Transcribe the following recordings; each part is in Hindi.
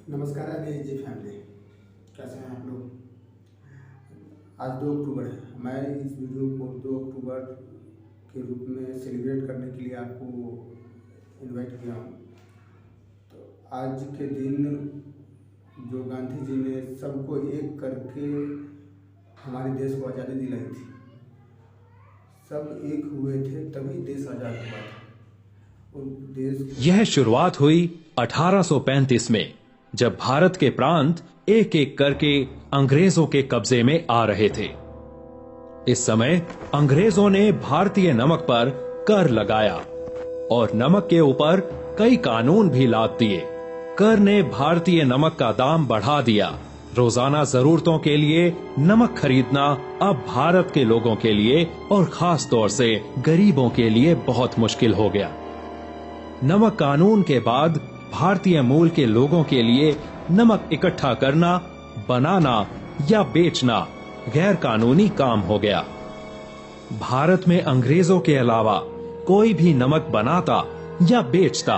नमस्कार जी फैमिली, कैसे हैं आप लोग। आज 2 अक्टूबर है। मैं इस वीडियो को 2 अक्टूबर के रूप में सेलिब्रेट करने के लिए आपको इनवाइट किया हूँ। तो आज के दिन जो गांधी जी ने सबको एक करके हमारे देश को आज़ादी दिलाई थी, सब एक हुए थे तभी देश आज़ाद हुआ था। और देश यह शुरुआत हुई 1835 में, जब भारत के प्रांत एक एक करके अंग्रेजों के कब्जे में आ रहे थे। इस समय अंग्रेजों ने भारतीय नमक पर कर लगाया और नमक के ऊपर कई कानून भी लाद दिए। कर ने भारतीय नमक का दाम बढ़ा दिया। रोजाना जरूरतों के लिए नमक खरीदना अब भारत के लोगों के लिए और खास तौर से गरीबों के लिए बहुत मुश्किल हो गया। नमक कानून के बाद भारतीय मूल के लोगों के लिए नमक इकट्ठा करना, बनाना या बेचना गैर कानूनी काम हो गया। भारत में अंग्रेजों के अलावा कोई भी नमक बनाता या बेचता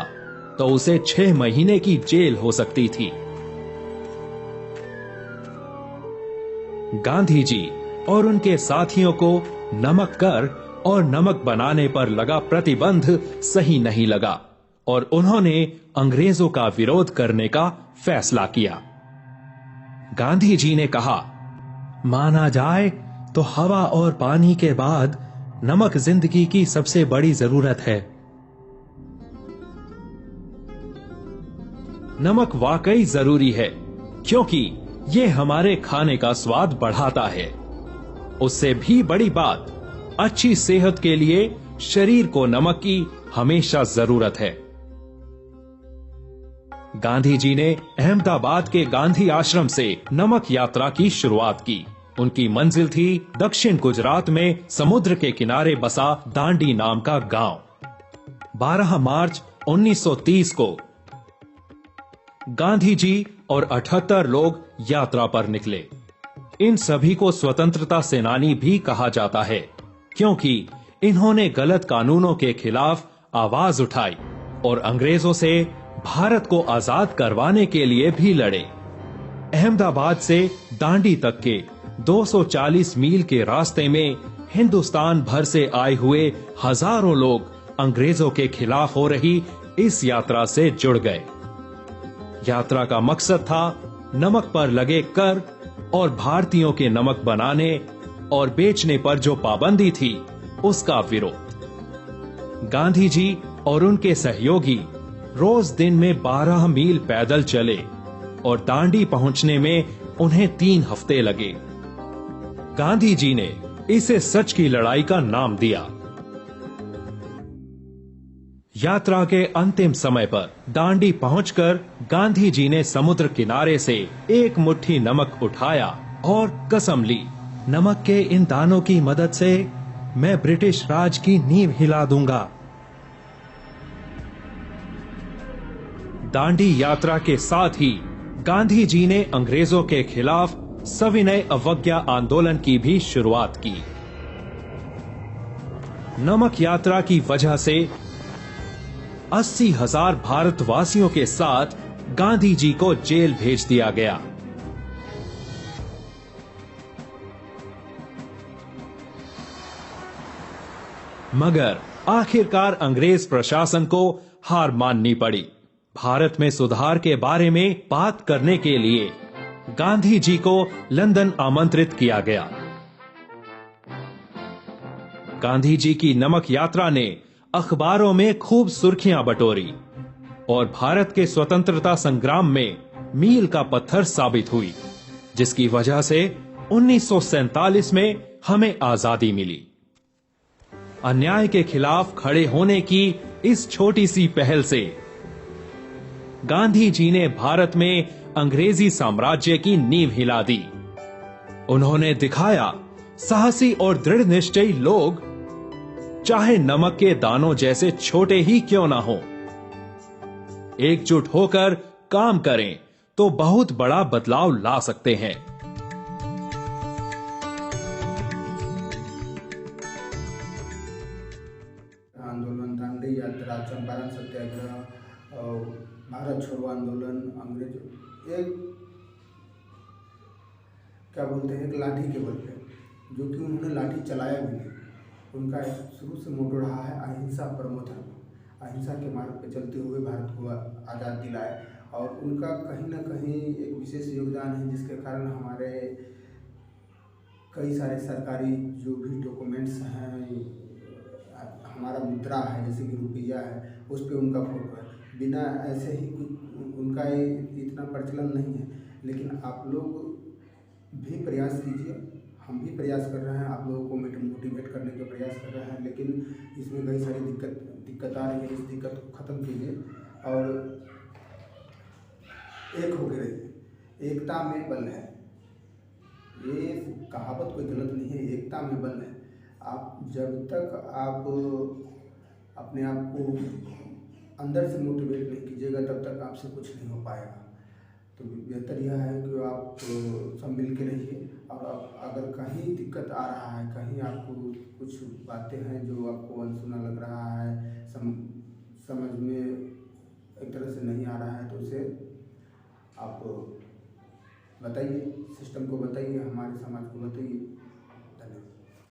तो उसे 6 महीने की जेल हो सकती थी। गांधी जी और उनके साथियों को नमक कर और नमक बनाने पर लगा प्रतिबंध सही नहीं लगा और उन्होंने अंग्रेजों का विरोध करने का फैसला किया। गांधी जी ने कहा, माना जाए तो हवा और पानी के बाद नमक जिंदगी की सबसे बड़ी जरूरत है। नमक वाकई जरूरी है क्योंकि यह हमारे खाने का स्वाद बढ़ाता है। उससे भी बड़ी बात, अच्छी सेहत के लिए शरीर को नमक की हमेशा जरूरत है। गांधी जी ने अहमदाबाद के गांधी आश्रम से नमक यात्रा की शुरुआत की। उनकी मंजिल थी दक्षिण गुजरात में समुद्र के किनारे बसा दांडी नाम का गांव। 12 मार्च 1930 को गांधी जी और 78 लोग यात्रा पर निकले। इन सभी को स्वतंत्रता सेनानी भी कहा जाता है क्योंकि इन्होंने गलत कानूनों के खिलाफ आवाज उठाई और अंग्रेजों से भारत को आजाद करवाने के लिए भी लड़े। अहमदाबाद से दांडी तक के 240 मील के रास्ते में हिंदुस्तान भर से आए हुए हजारों लोग अंग्रेजों के खिलाफ हो रही इस यात्रा से जुड़ गए। यात्रा का मकसद था नमक पर लगे कर और भारतीयों के नमक बनाने और बेचने पर जो पाबंदी थी उसका विरोध। गांधी जी और उनके सहयोगी रोज दिन में 12 मील पैदल चले और दांडी पहुंचने में उन्हें 3 हफ्ते लगे। गांधी जी ने इसे सच की लड़ाई का नाम दिया। यात्रा के अंतिम समय पर दांडी पहुंचकर गांधी जी ने समुद्र किनारे से एक मुट्ठी नमक उठाया और कसम ली, नमक के इन दानों की मदद से मैं ब्रिटिश राज की नींव हिला दूंगा। दांडी यात्रा के साथ ही गांधी जी ने अंग्रेजों के खिलाफ सविनय अवज्ञा आंदोलन की भी शुरुआत की। नमक यात्रा की वजह से 80,000 भारतवासियों के साथ गांधी जी को जेल भेज दिया गया। मगर आखिरकार अंग्रेज प्रशासन को हार माननी पड़ी। भारत में सुधार के बारे में बात करने के लिए गांधी जी को लंदन आमंत्रित किया गया। गांधी जी की नमक यात्रा ने अखबारों में खूब सुर्खियां बटोरी और भारत के स्वतंत्रता संग्राम में मील का पत्थर साबित हुई, जिसकी वजह से 1947 में हमें आजादी मिली। अन्याय के खिलाफ खड़े होने की इस छोटी सी पहल से गांधी जी ने भारत में अंग्रेजी साम्राज्य की नींव हिला दी। उन्होंने दिखाया, साहसी और दृढ़ निश्चयी लोग चाहे नमक के दानों जैसे छोटे ही क्यों ना हो, एकजुट होकर काम करें तो बहुत बड़ा बदलाव ला सकते हैं। आंदोलन, दांडी यात्रा, चंपारण सत्याग्रह, भारत छोड़ो आंदोलन, अंग्रेज एक क्या बोलते हैं, एक लाठी के बल पे, जो कि उन्होंने लाठी चलाया भी नहीं। उनका शुरू से मोटो रहा है अहिंसा परमो धर्म, अहिंसा के मार्ग पे चलते हुए भारत को आज़ाद दिलाए। और उनका कहीं ना कहीं एक विशेष योगदान है, जिसके कारण हमारे कई सारे सरकारी जो भी डॉक्यूमेंट्स हैं, हमारा मुद्रा है जैसे कि रुपया है, उस पर उनका फोटो है। बिना ऐसे ही कुछ उनका इतना प्रचलन नहीं है, लेकिन आप लोग भी प्रयास कीजिए, हम भी प्रयास कर रहे हैं, आप लोगों को मोटिवेट करने का प्रयास कर रहे हैं, लेकिन इसमें कई सारी दिक्कत आ रही है। इस दिक्कत को ख़त्म कीजिए और एक होकर रहिए। एकता में बल है, ये कहावत कोई गलत नहीं है, एकता में बल है। आप जब तक आप अपने आप को अंदर से मोटिवेट नहीं कीजिएगा, तब तक आपसे कुछ नहीं हो पाएगा। तो बेहतर यह है कि आप सब मिल के रहिए। और अगर कहीं दिक्कत आ रहा है, कहीं आपको कुछ बातें हैं जो आपको अनसुना लग रहा है, समझ में एक तरह से नहीं आ रहा है, तो उसे आप बताइए, सिस्टम को बताइए, हमारे समाज को बताइए।